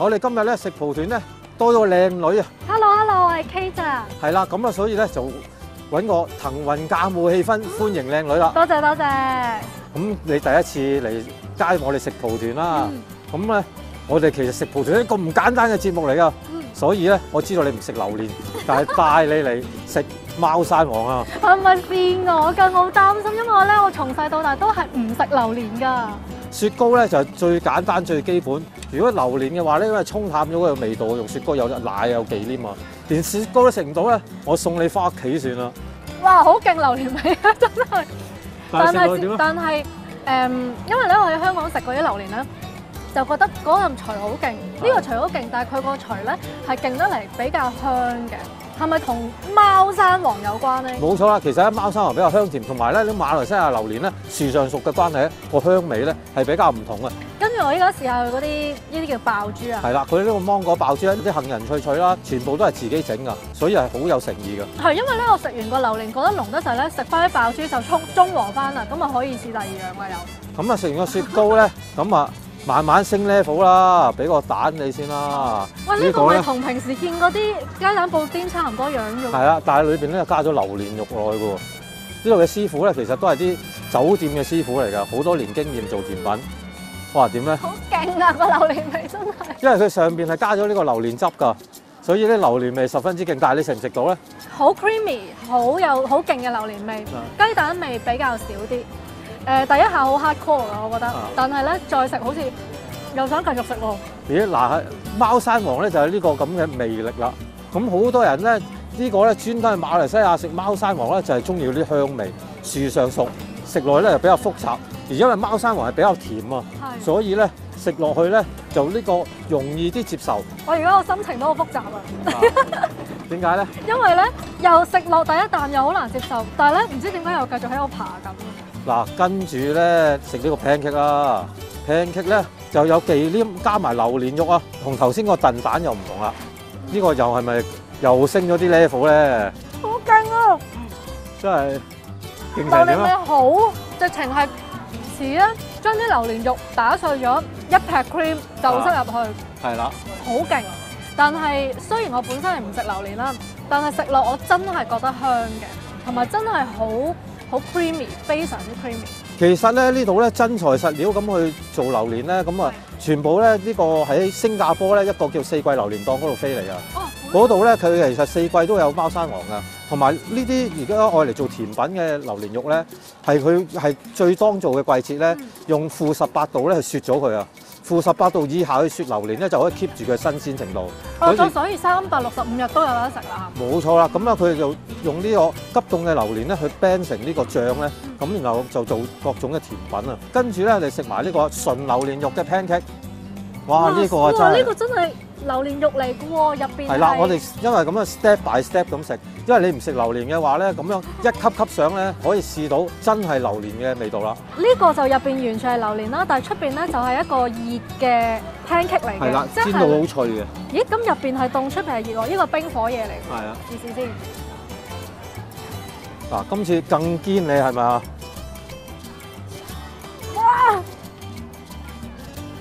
我哋今日咧食蒲團咧多咗個靚女啊 Hello， 我係 Kate 咋。係啦，咁啊所以咧就揾個騰雲駕霧氣氛歡迎靚女啦。多謝多謝。咁你第一次嚟街我哋食蒲團啦，咁咧我哋其實食蒲團一個唔簡單嘅節目嚟噶，所以咧我知道你唔食榴蓮，但係帶你嚟食貓山王啊！係咪騙我㗎？我好擔心，因為我從細到大都係唔食榴蓮㗎。雪糕咧就係最簡單最基本。如果榴蓮嘅話咧，因為沖淡咗個味道，用雪糕有奶有忌廉啊，連雪糕都食唔到咧，我送你翻屋企算啦。哇！好勁榴蓮味啊，真係。但係因為咧我喺香港食嗰啲榴蓮咧，就覺得嗰陣馀好勁，呢個馀好勁，但係佢個馀咧係勁得嚟比較香嘅。係咪同貓山王有關咧？冇錯啦，其實咧貓山王比較香甜，同埋咧啲馬來西亞榴蓮咧樹上熟嘅關係咧，個香味咧係比較唔同嘅。跟住我依家試下嗰啲呢啲叫爆珠啊。係啦，佢呢個芒果爆珠咧，啲杏仁脆脆啦，全部都係自己整㗎，所以係好有誠意㗎。係因為咧，我食完個榴蓮覺得濃得滯咧，食翻啲爆珠就中和翻啦，咁啊可以試第二樣㗎又。咁啊食完個雪糕咧，咁啊慢慢升 level 啦，俾個蛋你先啦。喂，呢個咪同平時見嗰啲雞蛋布丁差唔多樣嘅。係啦，但係裏邊咧加咗榴蓮肉落去嘅喎。呢度嘅師傅咧，其實都係啲酒店嘅師傅嚟㗎，好多年經驗做甜品。哇，點咧？好勁啊！個榴蓮味真係。因為佢上邊係加咗呢個榴蓮汁㗎，所以咧榴蓮味十分之勁。但係你食唔食到咧？好 creamy， 好勁嘅榴蓮味，雞蛋味比較少啲。第一下好 hardcore 㗎，我覺得，但係咧再食好似又想繼續食喎。咦嗱，貓山王咧就係呢個咁嘅魅力啦。咁好多人咧呢個咧專登去馬來西亞食貓山王咧，就係中意啲香味，樹上熟，食落去咧就比較複雜。而因為貓山王係比較甜啊，所以咧食落去咧就呢個容易啲接受。我而家個心情都好複雜啊！點解咧？因為咧又食落第一啖又好難接受，但係咧唔知點解又繼續喺度爬緊。嗱，跟住咧食呢個 pancake 啦 ，pancake 咧就有忌廉加埋榴蓮肉啊，同頭先個燉蛋又唔同啦。呢個又係咪又升咗啲 level 咧？好勁啊！真係勁成點啊！榴蓮味好，直情係似咧將啲榴蓮肉打碎咗一劈 cream 就塞入去。係啦。好勁！但係雖然我本身係唔食榴蓮啦，但係食落我真係覺得香嘅，同埋真係好 creamy， 非常之 creamy。其實咧呢度咧真材實料咁去做榴蓮咧，咁啊全部咧呢個喺新加坡咧一個叫四季榴蓮檔嗰度飛嚟㗎。嗰度咧佢其實四季都有貓山王㗎，同埋呢啲而家愛嚟做甜品嘅榴蓮肉咧，佢係最當造嘅季節咧，用-18度咧去雪咗佢啊。-18度以下去雪榴蓮咧就可以 keep 住佢新鮮程度。所以365日都有得食啦。冇錯啦，咁啊佢就用呢個急凍嘅榴蓮咧去 blend 成呢個醬咧，咁然後就做各種嘅甜品啊。跟住咧你食埋呢個純榴蓮肉嘅 pancake， 哇！呢個啊真係〜呢個真係榴蓮肉嚟嘅喎，入邊係啦。我哋因為咁樣 step by step 咁食，因為你唔食榴蓮嘅話咧，咁樣一級級上咧可以試到真係榴蓮嘅味道啦。呢個就入邊完全係榴蓮啦，但係出邊咧就係一個熱嘅 pancake 嚟嘅，係啦，煎到好脆嘅。咦？咁入邊係凍，出邊係熱喎？呢個冰火嘢嚟㗎。係啊，試試先。嗱，今次更堅你係咪啊？哇！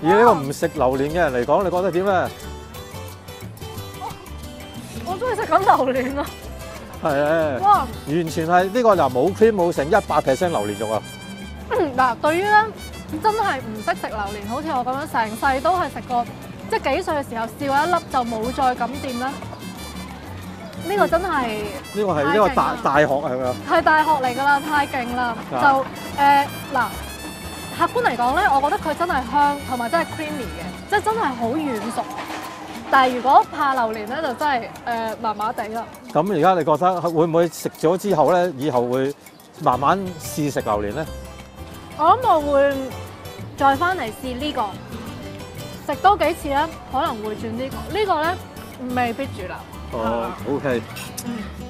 以呢個唔食榴蓮嘅人嚟講，你覺得點咧？我中意食緊榴蓮啊！係啊！哇！完全係呢個就冇 cream 冇成100% 榴蓮肉啊！嗱，對於咧真係唔識食榴蓮，好似我咁樣成世都係食過，即係幾歲嘅時候笑一粒就冇再敢掂啦。呢個真係呢個係呢個大學係咪啊？係大學嚟㗎啦，太勁啦！就嗱，客觀嚟講咧，我覺得佢真係香，同埋真係 creamy 嘅，即係真係好軟熟。但係如果怕榴蓮咧，就真係麻麻地啦。咁而家你覺得會唔會食咗之後咧，以後會慢慢試食榴蓮咧？我諗我會再翻嚟試呢個，食多幾次咧，可能會轉呢個。呢個咧未必住啦。哦，OK。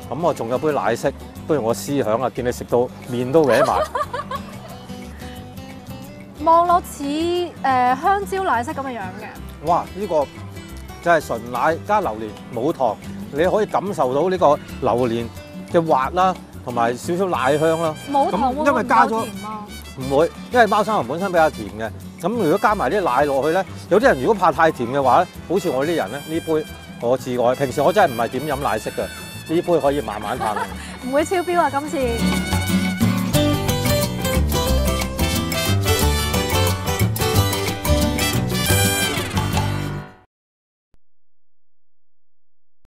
咁我仲有杯奶昔，不如我思享啊！見你食到面都歪埋。望落似香蕉奶昔咁嘅樣嘅。哇！呢個就係純奶加榴蓮，冇糖，你可以感受到呢個榴蓮嘅滑啦，同埋少少奶香啦。冇糖會唔會加咗？唔會，因為貓山王本身比較甜嘅，咁如果加埋啲奶落去咧，有啲人如果怕太甜嘅話咧，好似我啲人咧，呢杯我自愛。平時我真係唔係點飲奶昔嘅，呢杯可以慢慢嘆。唔會超標啊今次。